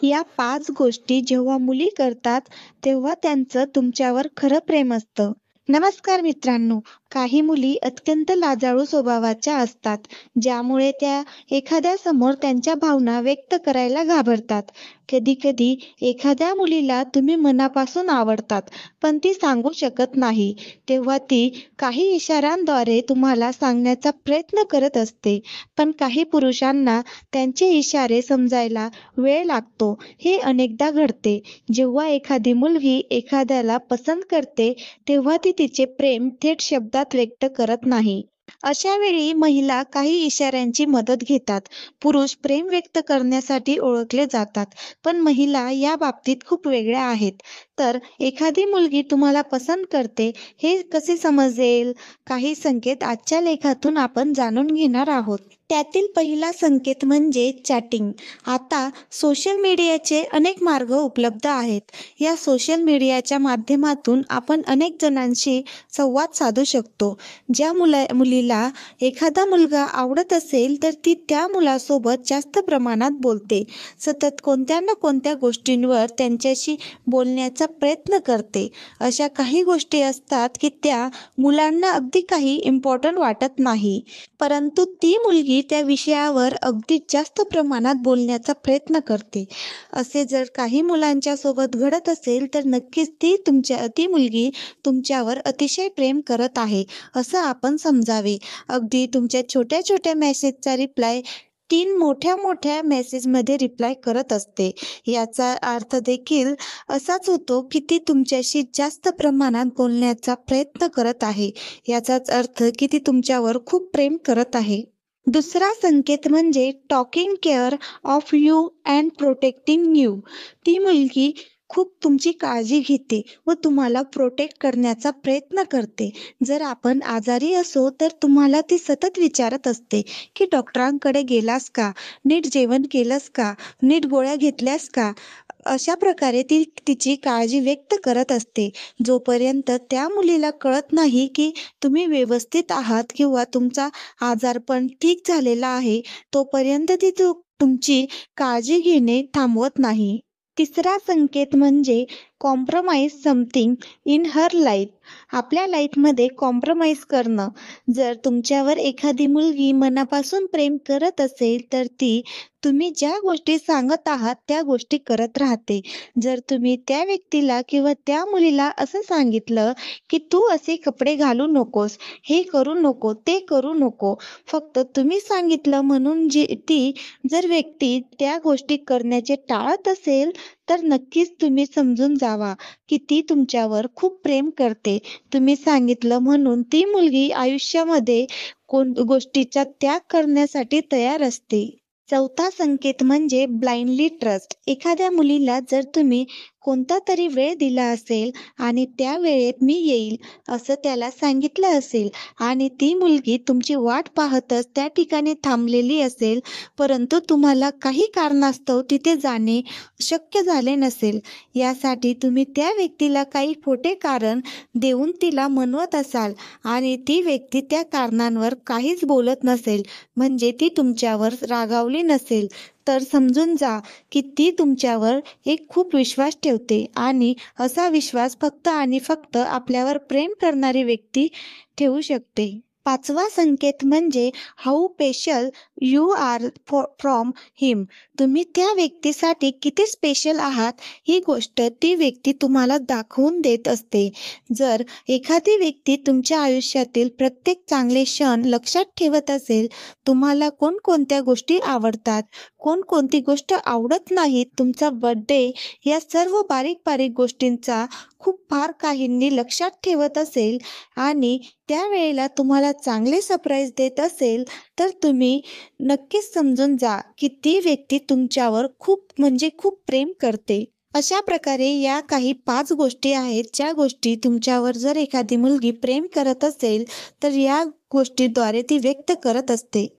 या 5 गोष्टी जेव्हा मुली करतात, तेव्हा त्यांचं तुमच्यावर खरं प्रेम असतं. नमस्कार मित्रांनो, काही मुली अत्यंत लाजाळू स्वभावाच्या असतात, ज्यामुळे त्या एखाद्यासमोर त्यांच्या भावना व्यक्त करायला घाबरतात. कधी-कधी एखाद्या मुलीला तुम्ही मनापासून आवडतात, पण ती सांगू शकत नाही. तेव्हा ती काही इशाऱ्यांद्वारे तुम्हाला सांगण्याचा प्रयत्न करत असते. पण काही पुरुषांना त्यांचे इशारे समजायला वेळ लागतो. हे अनेकदा घडते. जेव्हा एखादी मुलगी एखाद्याला पसंत करते, तेव्हा ती तिचे प्रेम थेट शब्दात व्यक्त करत नाही. अशा वेळी महिला काही इशाऱ्यांची मदत घेतात. पुरुष प्रेम व्यक्त करण्यासाठी ओळखले जातात, पण महिला या बाबतीत खूप वेगळ्या आहेत. तर एखादी मुलगी तुम्हाला पसंत करते, हे कसे समजेल? काही संकेत आजच्या लेखातून आपण जाणून घेणार आहोत. त्यातील पहिला संकेत म्हणजे चॅटिंग. आता सोशल मीडियाचे अनेक मार्ग उपलब्ध आहेत. या सोशल मीडियाच्या माध्यमातून आपण अनेक जणांशी संवाद साधू शकतो. ज्या मुलीला एखादा मुलगा आवडत असेल, तर ती त्या मुलासोबत जास्त प्रमाणात बोलते. सतत कोणत्या ना कोणत्या गोष्टींवर त्यांच्याशी बोलण्याचा प्रयत्न करते. अशा काही गोष्टी असतात, की त्या मुलांना अगदी काही इम्पॉर्टंट वाटत नाही. परंतु ती मुलगी त्या विषयावर अगदी जास्त प्रमाणात बोलण्याचा प्रयत्न करते. असे जर काही मुलांच्या सोबत घडत असेल, तर नक्कीच ती मुलगी तुमच्यावर अतिशय प्रेम करत आहे, असं आपण समजावे. अगदी तुमच्या छोट्या-छोट्या मेसेजचा रिप्लाय 3 मोठ्या-मोठ्या मेसेजमध्ये रिप्लाय करत असते. याचा अर्थ देखील असाच होतो, की ती तुमच्याशी जास्त प्रमाणात बोलण्याचा प्रयत्न करत आहे. याचाच अर्थ की ती तुमच्यावर खूप प्रेम करत आहे. दुसरा संकेत म्हणजे talking care of you and protecting you. ती मुलगी खूप तुमची काळजी घेते व तुम्हाला प्रोटेक्ट करण्याचा प्रयत्न करते. जर आपण आजारी असो, तर तुम्हाला ती सतत विचारत असते, की डॉक्टरांकडे गेलास का? नीट जेवण केलंस का? नीट गोळ्या घेतल्यास का? अशा प्रकारे ती तिची काळजी व्यक्त करत असते. जोपर्यंत त्या मुलीला कळत नाही, की तुम्ही व्यवस्थित आहात किंवा तुमचा आजारपण ठीक झालेला आहे, तोपर्यंत ती तुमची काळजी घेणे थांबवत नाही. तिसरा संकेत म्हणजे compromise something in her life. आपल्या लाईफमध्ये कॉम्प्रोमाइज करणं. जर तुमच्यावर एखादी मुलगी मनापासून प्रेम करत असेल, तर ती तुम्ही ज्या गोष्टी सांगत आहात त्या गोष्टी करत राहते. जर तुम्ही त्या व्यक्तीला किंवा त्या मुलीला असं सांगितलं, की "तू असे कपडे घालू नकोस, हे करू नको, ते करू नको." फक्त तुम्ही सांगितलं म्हणून ती जर व्यक्ती त्या गोष्टी करण्याचे टाळत असेल, तर नक्कीच तुम्ही समजून जावा, की ती तुमच्यावर खूप प्रेम करते. तुम्ही सांगितलं म्हणून ती मुलगी आयुष्यामध्ये गोष्टीचा त्याग करण्यासाठी तयार असते. चौथा संकेत म्हणजे ब्लाइंडली ट्रस्ट. एखाद्या मुलीला जर तुम्ही कोणता तरी वेळ दिला असेल आणि त्या वेळेत मी येईल असं त्याला सांगितलं असेल आणि ती मुलगी तुमची वाट पाहतच त्या ठिकाणी थांबलेली असेल, परंतु तुम्हाला काही कारणास्तव तिथे जाणे शक्य झाले नसेल. यासाठी तुम्ही त्या व्यक्तीला काही खोटे कारण देऊन तिला मनवत असाल आणि ती व्यक्ती त्या कारणांवर काहीच बोलत नसेल, म्हणजे ती तुमच्यावर रागावली नसेल, तर समजून जा, की ती तुमच्यावर एक खूप विश्वास ठेवते आणि असा विश्वास फक्त आणि फक्त आपल्यावर प्रेम करणारी व्यक्ती ठेवू शकते. पाचवा संकेत म्हणजे how special you are from him. तुम्ही त्या व्यक्तीसाठी किती स्पेशल आहात, ही गोष्ट ती व्यक्ती तुम्हाला दाखवून देत असते. जर एखादी व्यक्ती तुमच्या आयुष्यातील प्रत्येक चांगले क्षण लक्षात ठेवत असेल, तुम्हाला कोणकोणत्या गोष्टी आवडतात, कोणकोणती गोष्ट आवडत नाही, तुमचा बर्थडे, या सर्व बारीक-बारीक गोष्टींचा खूप फार काहींनी लक्षात ठेवत असेल आणि त्यावेळेला तुम्हाला चांगले सरप्राईज देत असेल, तर तुम्ही नक्कीच समजून जा, की ती व्यक्ती तुमच्यावर खूप म्हणजे खूप प्रेम करते. अशा प्रकारे या काही 5 गोष्टी आहेत, ज्या गोष्टी तुमच्यावर जर एखादी मुलगी प्रेम करत असेल, तर या गोष्टीद्वारे ती व्यक्त करत असते.